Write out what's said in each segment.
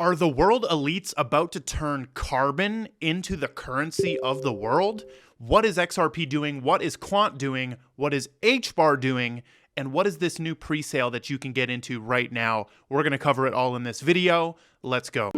Are the world elites about to turn carbon into the currency of the world? What is XRP doing? What is Quant doing? What is HBAR doing? And what is this new pre-sale that you can get into right now? We're going to cover it all in this video. Let's go.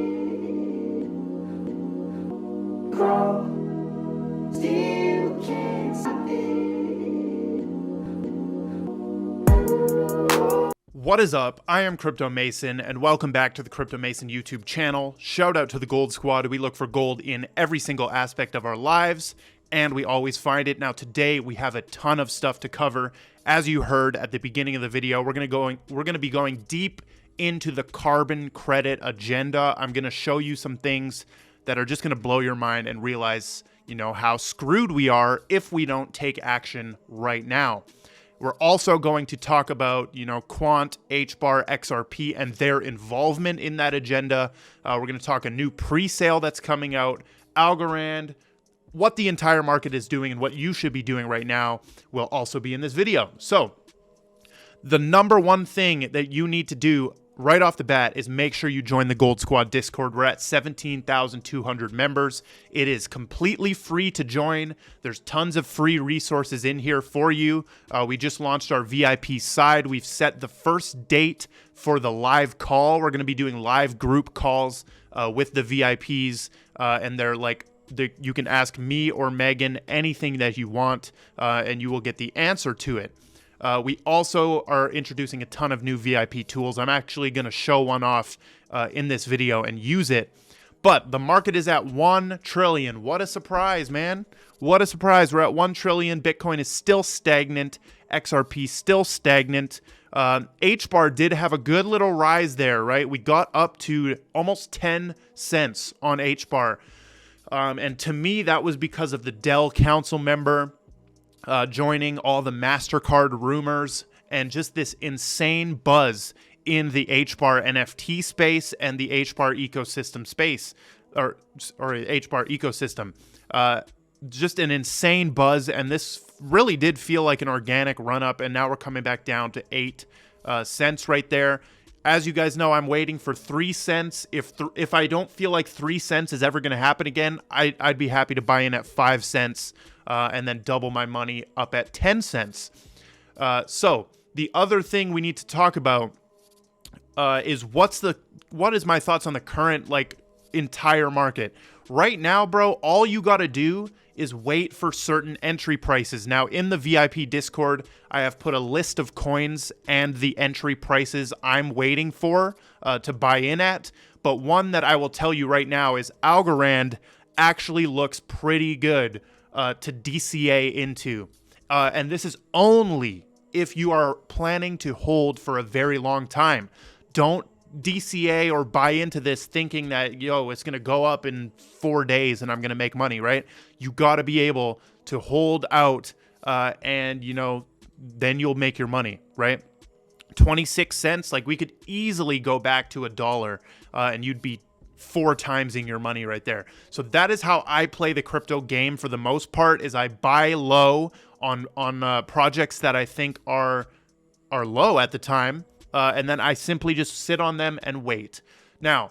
What is up? I am Crypto Mason, and welcome back to the Crypto Mason YouTube channel. Shout out to the Gold Squad. We look for gold in every single aspect of our lives, and we always find it. Now today we have a ton of stuff to cover. As you heard at the beginning of the video, we're going to be going deep into the carbon credit agenda. I'm going to show you some things that are just going to blow your mind and realize, how screwed we are if we don't take action right now. We're also going to talk about, Quant, HBAR, XRP, and their involvement in that agenda. We're going to talk a new pre-sale that's coming out, Algorand, what the entire market is doing and what you should be doing right now will also be in this video. So the number one thing that you need to do right off the bat is make sure you join the Gold Squad Discord. We're at 17,200 members. It is completely free to join. There's tons of free resources in here for you. We just launched our VIP side. We've set the first date for the live call. We're going to be doing live group calls with the VIPs, and they're like, you can ask me or Megan anything that you want, and you will get the answer to it. We also are introducing a ton of new VIP tools. I'm actually going to show one off in this video and use it. But the market is at 1 trillion. What a surprise, man. What a surprise. We're at 1 trillion. Bitcoin is still stagnant. XRP still stagnant. HBAR did have a good little rise there, right? We got up to almost 10 cents on HBAR. And to me, that was because of the Dell council member joining, all the MasterCard rumors, and just this insane buzz in the HBAR NFT space and the HBAR ecosystem space, or HBAR ecosystem. Just an insane buzz, and this really did feel like an organic run-up, and now we're coming back down to 8 cents right there. As you guys know, I'm waiting for 3 cents. If I don't feel like 3 cents is ever going to happen again, I'd be happy to buy in at 5 cents. And then double my money up at 10 cents. So the other thing we need to talk about is what is my thoughts on the current entire market right now, bro. All you got to do is wait for certain entry prices. Now in the VIP Discord, I have put a list of coins and the entry prices I'm waiting for to buy in at. But one that I will tell you right now is Algorand actually looks pretty good to DCA into. And this is only if you are planning to hold for a very long time. Don't DCA or buy into this thinking that, it's going to go up in 4 days and I'm going to make money, right? You got to be able to hold out and, then you'll make your money, right? 26 cents, we could easily go back to $1 and you'd be 4 timesing your money right there. So that is how I play the crypto game for the most part, is I buy low on projects that I think are low at the time, and then I simply just sit on them and wait. Now,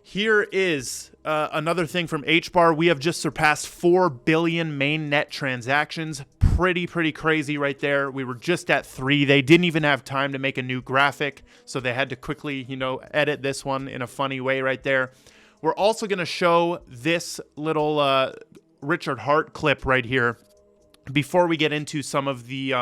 here is another thing from HBAR. We have just surpassed 4 billion mainnet transactions. Pretty crazy right there. We were just at 3. They didn't even have time to make a new graphic, so they had to quickly, edit this one in a funny way right there. We're also going to show this little Richard Hart clip right here before we get into some of the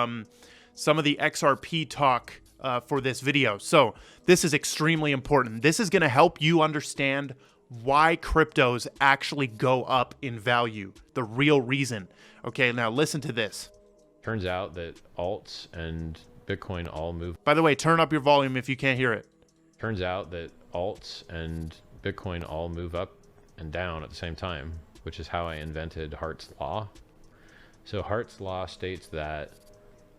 XRP talk for this video. So this is extremely important. This is going to help you understand why cryptos actually go up in value, the real reason. Okay, now listen to this. Turns out that alts and Bitcoin all move. By the way, turn up your volume if you can't hear it. Turns out that alts and Bitcoin all move up and down at the same time, which is how I invented Hart's Law. So Hart's Law states that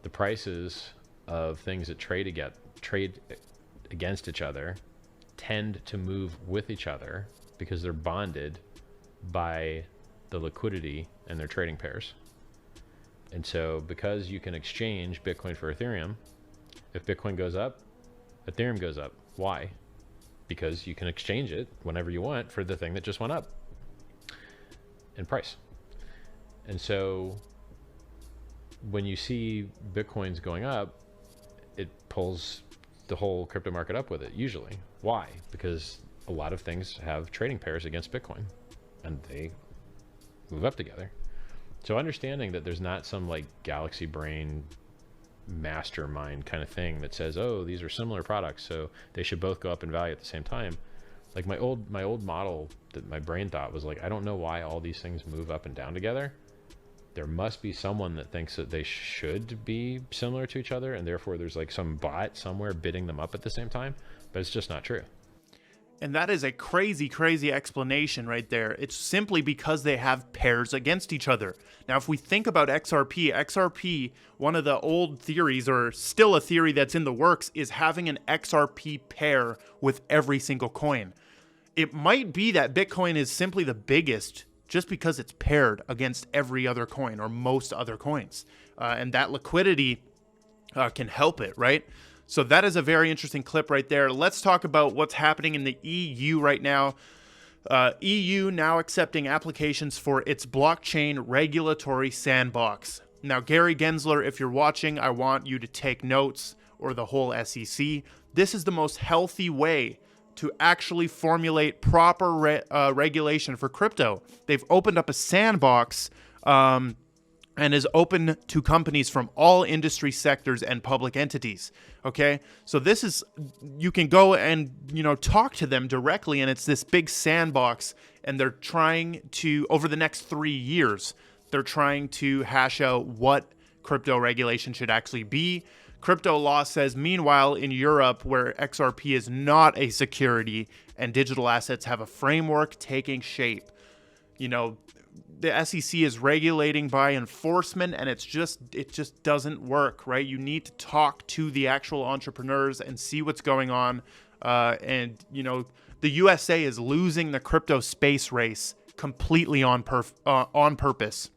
the prices of things that trade against each other tend to move with each other because they're bonded by the liquidity in their trading pairs. And so because you can exchange Bitcoin for Ethereum, if Bitcoin goes up, Ethereum goes up. Why? because you can exchange it whenever you want for the thing that just went up in price. And so when you see Bitcoins going up, it pulls the whole crypto market up with it usually. Why? Because a lot of things have trading pairs against Bitcoin and they move up together. So understanding that there's not some like galaxy brain mastermind kind of thing that says, oh, these are similar products, so they should both go up in value at the same time. Like my old model that my brain thought was like, I don't know why all these things move up and down together. There must be someone that thinks that they should be similar to each other, and therefore there's like some bot somewhere bidding them up at the same time, but it's just not true. And that is a crazy, crazy explanation right there. It's simply because they have pairs against each other. Now, if we think about XRP, one of the old theories, or still a theory that's in the works, is having an XRP pair with every single coin. It might be that Bitcoin is simply the biggest just because it's paired against every other coin or most other coins. And that liquidity can help it, right? So that is a very interesting clip right there. Let's talk about what's happening in the EU right now. EU now accepting applications for its blockchain regulatory sandbox. Now, Gary Gensler, if you're watching, I want you to take notes, or the whole SEC. This is the most healthy way to actually formulate proper regulation for crypto. They've opened up a sandbox and is open to companies from all industry sectors and public entities. Okay, so this is, you can go and, talk to them directly, and it's this big sandbox, and they're trying to, over the next 3 years, they're trying to hash out what crypto regulation should actually be. Crypto law says, meanwhile, in Europe, where XRP is not a security and digital assets have a framework taking shape, the SEC is regulating by enforcement, and it just doesn't work, right? You need to talk to the actual entrepreneurs and see what's going on. The USA is losing the crypto space race completely on purpose.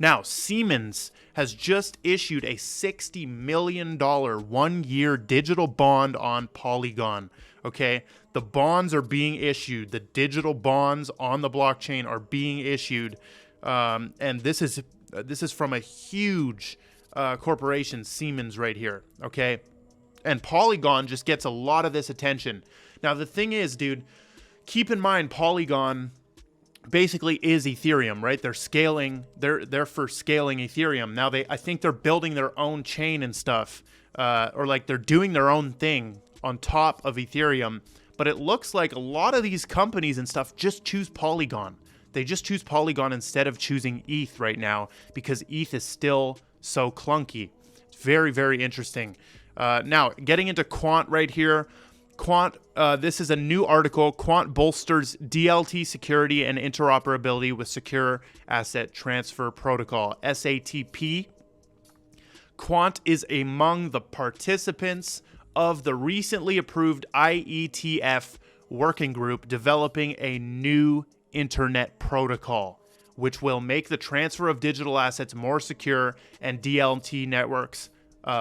Now, Siemens has just issued a $60 million one-year digital bond on Polygon. Okay, the bonds are being issued. The digital bonds on the blockchain are being issued, and this is from a huge corporation, Siemens, right here. Okay, and Polygon just gets a lot of this attention. Now, the thing is, dude, keep in mind, Polygon basically is Ethereum, right? They're scaling. They're for scaling Ethereum. Now I think they're building their own chain and stuff, or like they're doing their own thing on top of Ethereum. But it looks like a lot of these companies and stuff just choose Polygon. They just choose Polygon instead of choosing ETH right now because ETH is still so clunky. It's very, very interesting. Now, getting into Quant right here. Quant, this is a new article. Quant bolsters DLT security and interoperability with Secure Asset Transfer Protocol, SATP. Quant is among the participants of the recently approved IETF working group developing a new internet protocol, which will make the transfer of digital assets more secure and DLT networks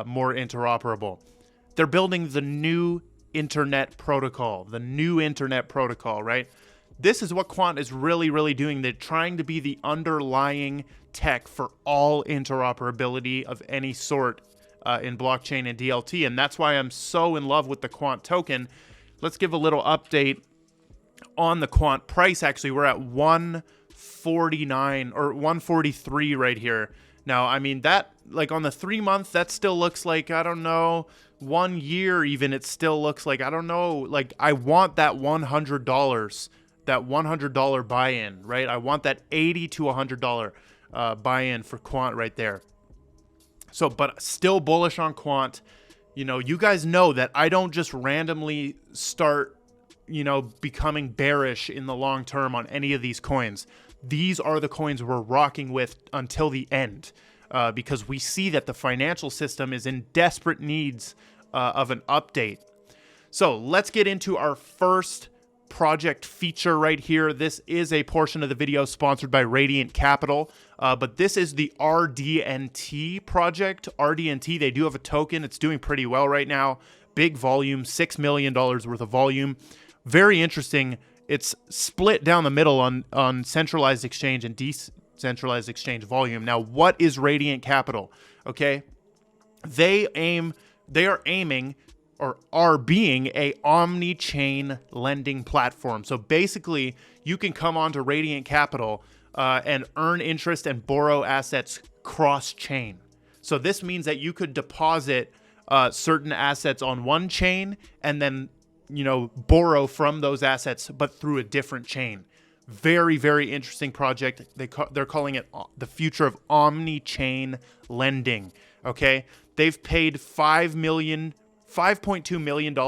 more interoperable. They're building the new internet protocol, right? This is what Quant is really, really doing. They're trying to be the underlying tech for all interoperability of any sort in blockchain and DLT, and that's why I'm so in love with the Quant token. Let's give a little update on the Quant price. Actually, we're at 149 or 143 right here. Now, I mean, that, like, on the 3 month, that still looks like, I don't know, 1 year even, it still looks like, I don't know, like, I want that $100, that $100 buy-in, right? I want that $80 to $100 buy-in for Quant right there. So, but still bullish on Quant. You guys know that I don't just randomly start, becoming bearish in the long term on any of these coins. These are the coins we're rocking with until the end, because we see that the financial system is in desperate needs of an update. So let's get into our first project feature right here. This is a portion of the video sponsored by Radiant Capital, but this is the RDNT project. RDNT, they do have a token. It's doing pretty well right now. big volume, $6 million worth of volume. Very interesting. It's split down the middle on centralized exchange and decentralized exchange volume. Now, what is Radiant Capital? Okay, they are aiming or are being a omni-chain lending platform. So basically, you can come onto Radiant Capital and earn interest and borrow assets cross-chain. So this means that you could deposit certain assets on one chain and then, borrow from those assets, but through a different chain. Very, very interesting project. They're calling it the future of omni-chain lending. Okay, they've paid $5.2 million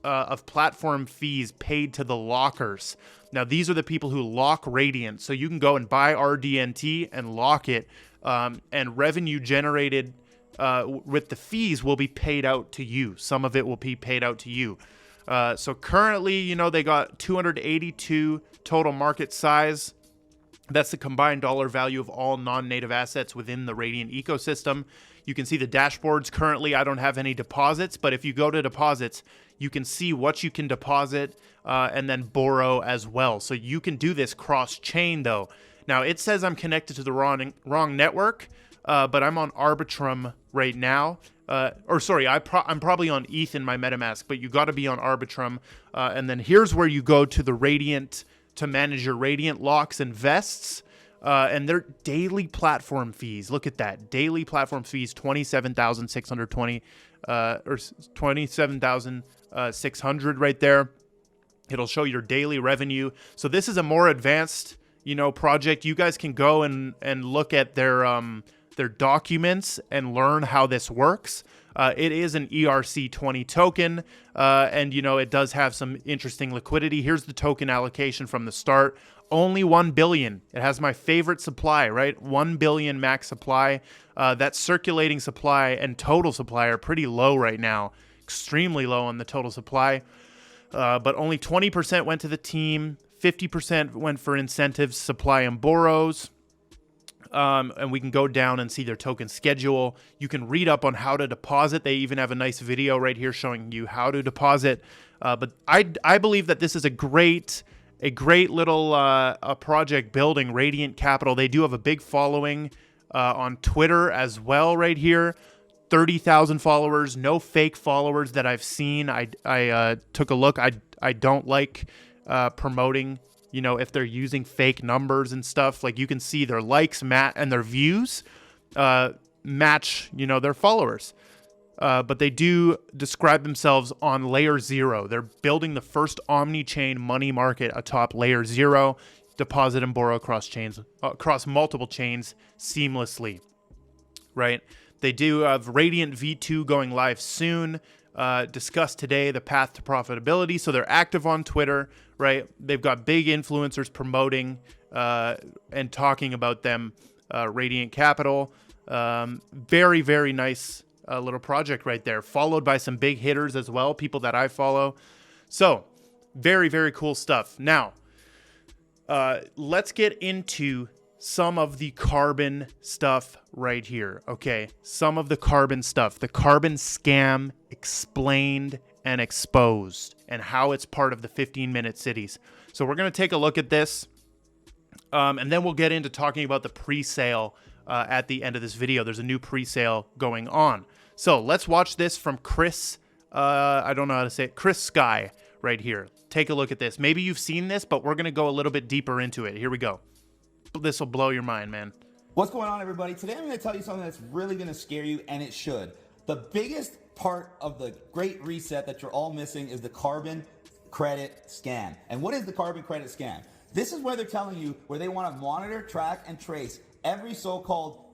of platform fees paid to the lockers. Now, these are the people who lock Radiant. So you can go and buy RDNT and lock it, and revenue generated with the fees will be paid out to you. Some of it will be paid out to you. So currently, they got 282 total market size. That's the combined dollar value of all non-native assets within the Radiant ecosystem. You can see the dashboards. Currently, I don't have any deposits, but if you go to deposits, you can see what you can deposit and then borrow as well. So you can do this cross-chain, though. Now, it says I'm connected to the wrong network, but I'm on Arbitrum right now. I'm probably on ETH in my MetaMask, but you got to be on Arbitrum. And then here's where you go to the Radiant to manage your Radiant locks and vests. And their daily platform fees. Look at that. Daily platform fees, $27,620 or $27,600 right there. It'll show your daily revenue. So this is a more advanced, project. You guys can go and look at their documents and learn how this works. It is an ERC20 token, and it does have some interesting liquidity. Here's the token allocation from the start. Only 1 billion. It has my favorite supply, right? 1 billion max supply. That circulating supply and total supply are pretty low right now. Extremely low on the total supply. But only 20% went to the team. 50% went for incentives, supply, and borrows. And we can go down and see their token schedule. You can read up on how to deposit. They even have a nice video right here showing you how to deposit. But I believe that this is a great little project building Radiant Capital. They do have a big following on Twitter as well right here. 30,000 followers, no fake followers that I've seen. I took a look. I don't like promoting, if they're using fake numbers and stuff. Like, you can see their likes and their views match, their followers. But they do describe themselves on layer 0. They're building the first omni-chain money market atop layer 0. Deposit and borrow across multiple chains seamlessly, right? They do have Radiant V2 going live soon. Discussed today the path to profitability. So they're active on Twitter, right? They've got big influencers promoting and talking about them. Radiant Capital. Very, very nice little project right there, followed by some big hitters as well, people that I follow. So very, very cool stuff. Now, let's get into some of the carbon stuff right here. Okay, some of the carbon stuff, the carbon scam explained and exposed, and how it's part of the 15-minute cities. So we're going to take a look at this, and then we'll get into talking about the pre-sale at the end of this video. There's a new pre-sale going on. So let's watch this from Chris, I don't know how to say it, Chris Sky right here. Take a look at this. Maybe you've seen this, but we're going to go a little bit deeper into it. Here we go. This will blow your mind, man. What's going on, everybody? Today I'm going to tell you something that's really going to scare you, and it should. The biggest part of the great reset that you're all missing is the carbon credit scam. And what is the carbon credit scam? This is where they're telling you where they want to monitor, track, and trace every so-called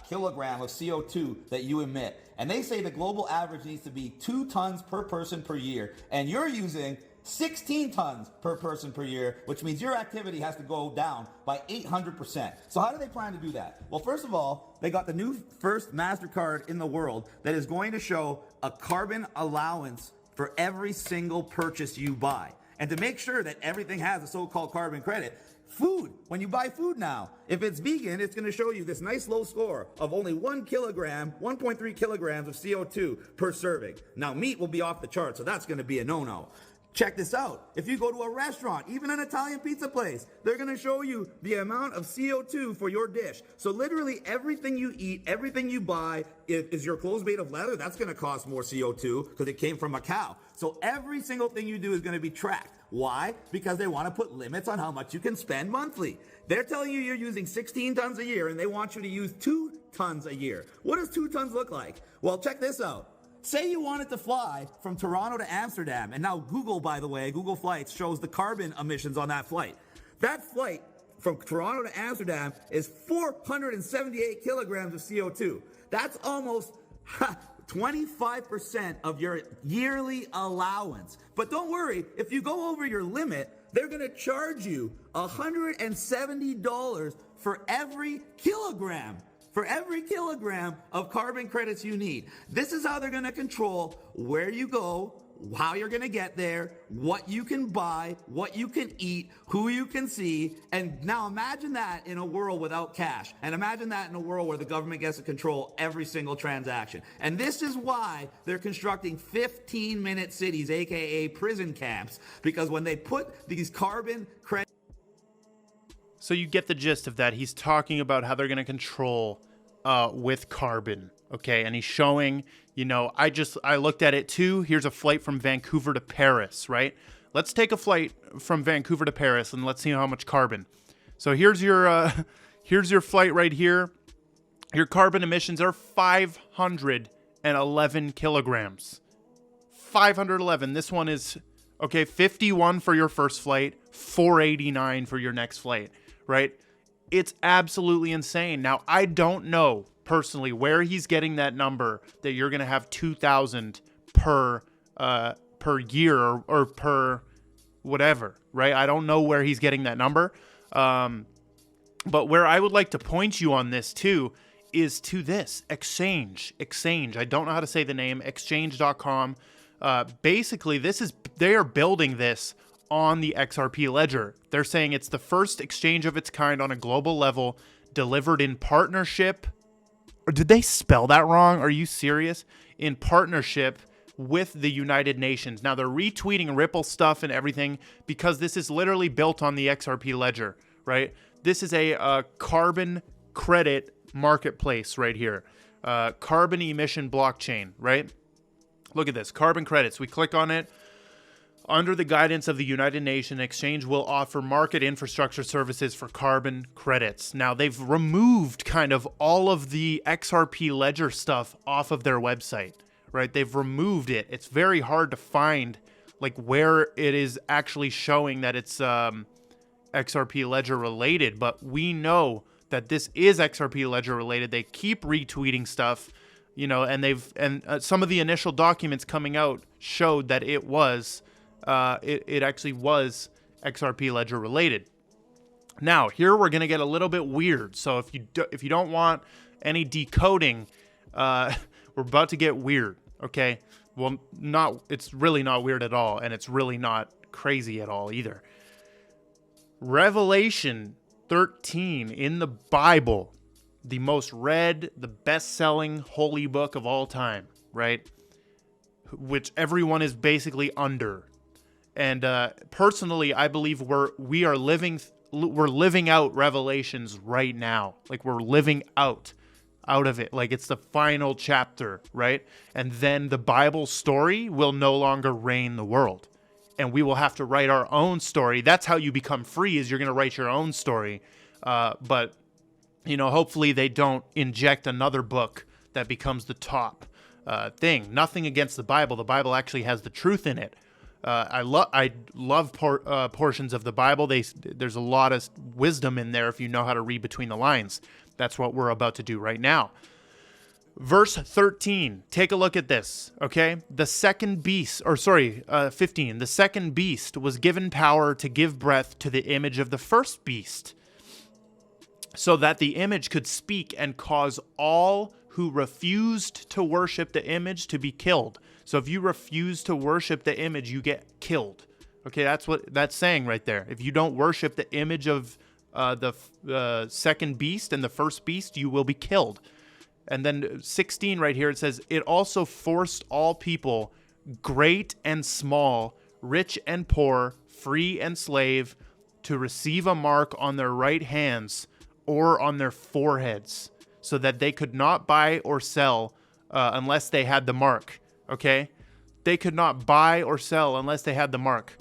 kilogram of CO2 that you emit. And they say the global average needs to be 2 tons per person per year. And you're using 16 tons per person per year, which means your activity has to go down by 800%. So how do they plan to do that? Well, first of all, they got the new first MasterCard in the world that is going to show a carbon allowance for every single purchase you buy. And to make sure that everything has a so-called carbon credit, food, when you buy food now, if it's vegan, it's going to show you this nice low score of only 1 kilogram, 1.3 kilograms of CO2 per serving. Now, meat will be off the chart, so that's going to be a no-no. Check this out. If you go to a restaurant, even an Italian pizza place, they're going to show you the amount of CO2 for your dish. So literally everything you eat, everything you buy, is your clothes made of leather? That's going to cost more CO2 because it came from a cow. So every single thing you do is going to be tracked. Why? Because they want to put limits on how much you can spend monthly. They're telling you you're using 16 tons a year and they want you to use 2 tons a year. What does 2 tons look like? Well, check this out. Say you wanted to fly from Toronto to Amsterdam, and now Google, by the way, Google Flights shows the carbon emissions on that flight. That flight from Toronto to Amsterdam is 478 kilograms of CO2. That's almost 25% of your yearly allowance. But don't worry, if you go over your limit, they're going to charge you $170 for every kilogram. For every kilogram of carbon credits you need. This is how they're going to control where you go, how you're going to get there, what you can buy, what you can eat, who you can see. And now imagine that in a world without cash. And imagine that in a world where the government gets to control every single transaction. And this is why they're constructing 15-minute cities, aka prison camps, because when they put these carbon credits. So you get the gist of that. He's talking about how they're going to control with carbon, okay? And he's showing, you know, I looked at it too. Here's a flight from Vancouver to Paris, right? Let's take a flight from Vancouver to Paris and let's see how much carbon. So here's your flight right here. Your carbon emissions are 511 kilograms. 511. This one is, okay, 51 for your first flight, 489 for your next flight. Right? It's absolutely insane. Now, I don't know personally where he's getting that number that you're going to have 2,000 per year or per whatever, right? I don't know where he's getting that number. But where I would like to point you on this too is to this Exchange. I don't know how to say the name, exchange.com. Basically, they are building this on the XRP ledger. They're saying it's the first exchange of its kind on a global level, delivered in partnership. Or did they spell that wrong? Are you serious? In partnership with the United Nations. Now they're retweeting Ripple stuff and everything because this is literally built on the XRP ledger, right? This is a carbon credit marketplace right here. Carbon emission blockchain, right? Look at this, carbon credits. We click on it. Under the guidance of the United Nations, Exchange will offer market infrastructure services for carbon credits. Now, they've removed kind of all of the XRP ledger stuff off of their website, right? They've removed it. It's very hard to find like where it is actually showing that it's XRP ledger related, but we know that this is XRP ledger related. They keep retweeting stuff, you know, and some of the initial documents coming out showed that it was it actually was XRP ledger related. Now, here we're going to get a little bit weird. So if you don't want any decoding, we're about to get weird, okay? Well, it's really not weird at all, and it's really not crazy at all either. Revelation 13 in the Bible, the most read, the best-selling holy book of all time, right? Which everyone is basically under. And personally, I believe we're living out Revelations right now. Like we're living out of it. Like it's the final chapter, right? And then the Bible story will no longer reign the world. And we will have to write our own story. That's how you become free, is you're going to write your own story. But, you know, hopefully they don't inject another book that becomes the top thing. Nothing against the Bible. The Bible actually has the truth in it. I love portions of the Bible. There's a lot of wisdom in there if you know how to read between the lines. That's what we're about to do right now. Verse 13. Take a look at this, okay? 15. The second beast was given power to give breath to the image of the first beast, so that the image could speak and cause all who refused to worship the image to be killed. So if you refuse to worship the image, you get killed, Okay, that's what that's saying right there. If you don't worship the image of the second beast and the first beast, you will be killed. And then 16 right here, it says, it also forced all people, great and small, rich and poor, free and slave, to receive a mark on their right hands or on their foreheads, so that they could not buy or sell unless they had the mark. Okay? They could not buy or sell unless they had the mark.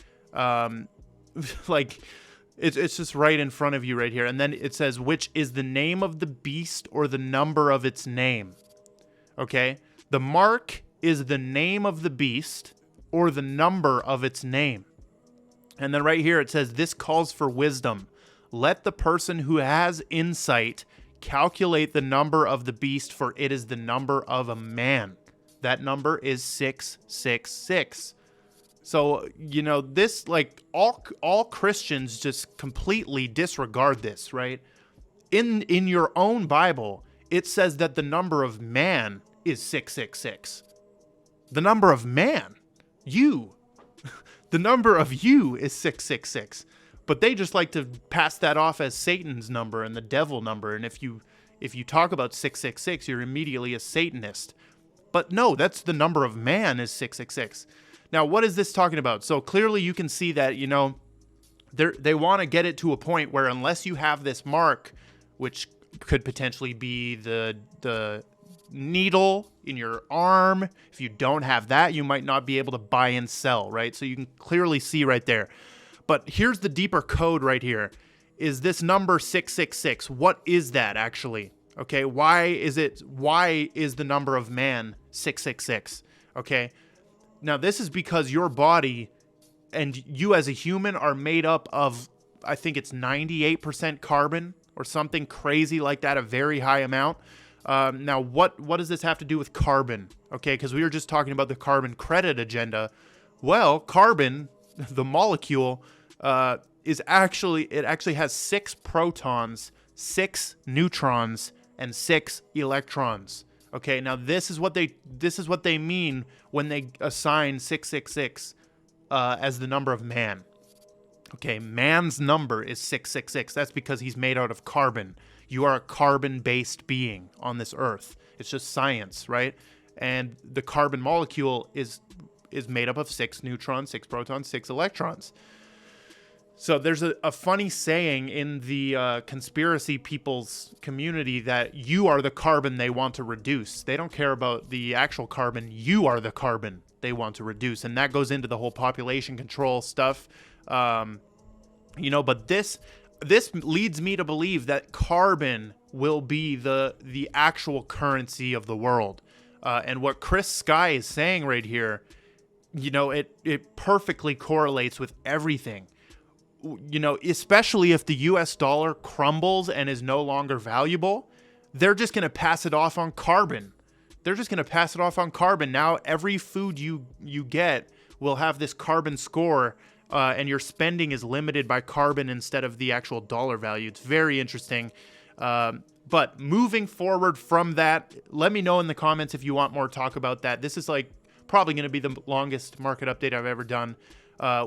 Like, it's just right in front of you right here. And then it says, which is the name of the beast or the number of its name. Okay? The mark is the name of the beast or the number of its name. And then right here it says, this calls for wisdom. Let the person who has insight calculate the number of the beast, for it is the number of a man. That number is 666. So, you know, this, like, all Christians just completely disregard this, right? In your own Bible, it says that the number of man is 666. The number of man, you, the number of you is 666. But they just like to pass that off as Satan's number and the devil number. And if you talk about 666, you're immediately a Satanist. But no, that's the number of man is 666. Now, what is this talking about? So clearly you can see that, you know, they want to get it to a point where unless you have this mark, which could potentially be the needle in your arm, if you don't have that, you might not be able to buy and sell, right? So you can clearly see right there. But here's the deeper code right here. Is this number 666? What is that actually? Okay, why is the number of man 666? Okay, now this is because your body and you as a human are made up of, I think it's 98% carbon or something crazy like that, a very high amount. Now, what does this have to do with carbon? Okay, because we were just talking about the carbon credit agenda. Well, carbon, the molecule, it actually has 6 protons, 6 neutrons, and 6 electrons. Okay, now this is what they mean when they assign 666 as the number of man. Okay, man's number is 666. That's because he's made out of carbon. You are a carbon-based being on this earth. It's just science, right? And the carbon molecule is made up of 6 neutrons, 6 protons, 6 electrons. So there's a funny saying in the conspiracy people's community that you are the carbon they want to reduce. They don't care about the actual carbon. You are the carbon they want to reduce. And that goes into the whole population control stuff. You know, but this leads me to believe that carbon will be the actual currency of the world. And what Chris Sky is saying right here, you know, it perfectly correlates with everything. You know, especially if the US dollar crumbles and is no longer valuable, they're just going to pass it off on carbon. They're just going to pass it off on carbon. Now, every food you get will have this carbon score, and your spending is limited by carbon instead of the actual dollar value. It's very interesting. But moving forward from that, let me know in the comments if you want more talk about that. This is like probably going to be the longest market update I've ever done.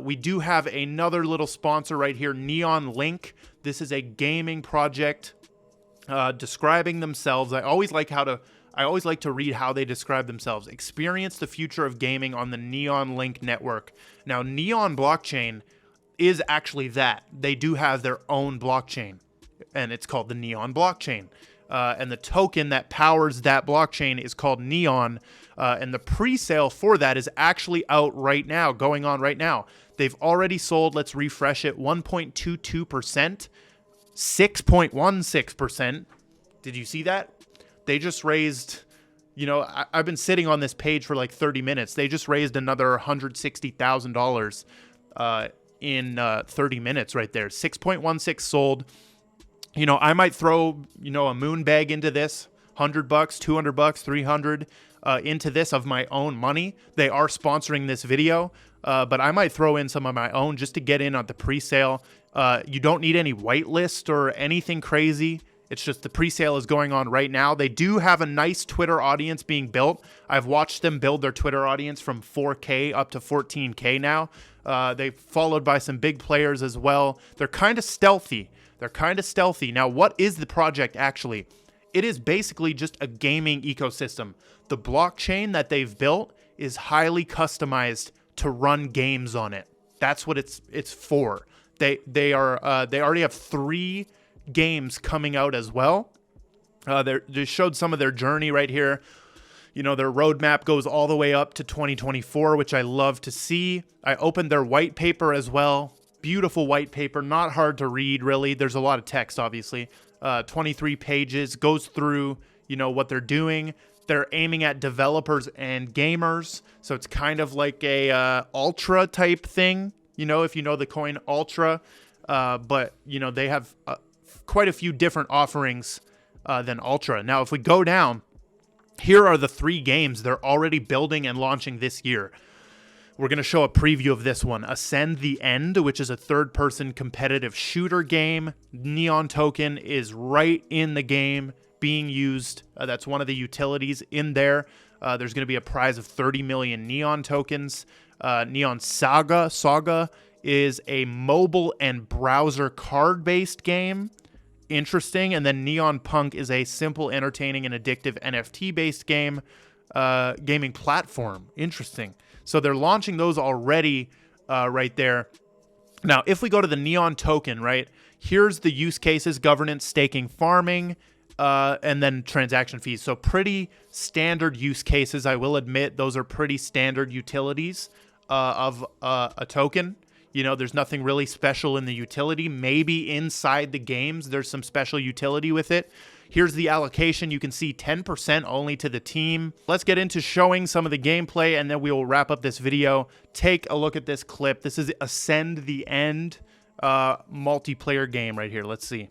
We do have another little sponsor right here, Neonlink. This is a gaming project describing themselves. I always like to read how they describe themselves. Experience the future of gaming on the Neonlink network. Now, Neon blockchain is actually that. They do have their own blockchain, and it's called the Neon blockchain. And the token that powers that blockchain is called Neon. And the pre-sale for that is actually out right now, going on right now. They've already sold, let's refresh it, 1.22%, 6.16%. Did you see that? They just raised, you know, I've been sitting on this page for like 30 minutes. They just raised another $160,000 in 30 minutes right there. 6.16 sold. You know, I might throw, you know, a moon bag into this, $100, $200, 300 into this of my own money. They are sponsoring this video, but I might throw in some of my own just to get in on the pre-sale. You don't need any whitelist or anything crazy. It's just the pre-sale is going on right now. They do have a nice Twitter audience being built. I've watched them build their Twitter audience from 4K up to 14K now. They've followed by some big players as well. They're kind of stealthy. Now, what is the project actually? It is basically just a gaming ecosystem. The blockchain that they've built is highly customized to run games on it. That's what it's for. They already have 3 games coming out as well. They showed some of their journey right here. You know, their roadmap goes all the way up to 2024, which I love to see. I opened their white paper as well. Beautiful white paper, not hard to read really. There's a lot of text, obviously. 23 pages, goes through, you know, what they're doing. They're aiming at developers and gamers, so it's kind of like a Ultra type thing, you know, if you know the coin Ultra. But, you know, they have quite a few different offerings than Ultra. Now, if we go down, here are the 3 games they're already building and launching this year. We're going to show a preview of this one. Ascend the End, which is a third-person competitive shooter game. Neon token is right in the game being used. That's one of the utilities in there. There's going to be a prize of 30 million Neon tokens. Neon Saga is a mobile and browser card-based game. Interesting. And then Neon Punk is a simple, entertaining, and addictive NFT-based game, gaming platform. Interesting. So they're launching those already right there. Now, if we go to the Neon token, right, here's the use cases: governance, staking, farming, and then transaction fees. So pretty standard use cases. I will admit those are pretty standard utilities of a token. You know, there's nothing really special in the utility. Maybe inside the games, there's some special utility with it. Here's the allocation. You can see 10% only to the team. Let's get into showing some of the gameplay, and then we will wrap up this video. Take a look at this clip. This is Ascend the End multiplayer game right here. Let's see.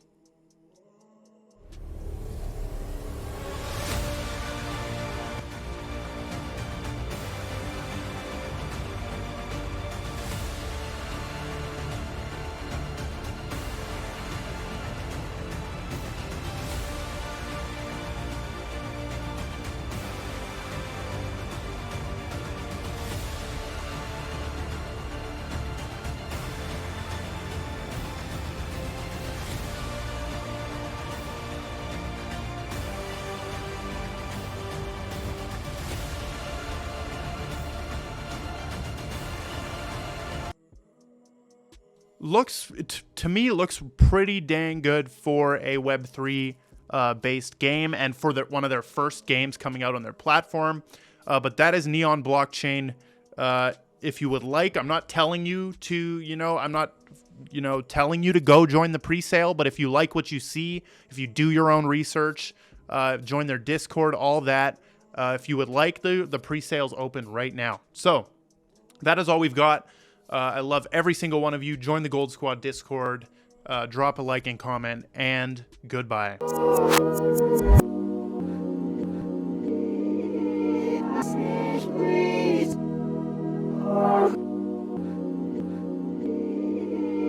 To me, looks pretty dang good for a Web3 based game, and for one of their first games coming out on their platform. But that is Neon Blockchain. If you would like, I'm not telling you to, telling you to go join the pre-sale, but if you like what you see, if you do your own research, join their Discord, all that. If you would like, the pre-sale's open right now. So that is all we've got. I love every single one of you. Join the Gold Squad Discord. Drop a like and comment, and goodbye.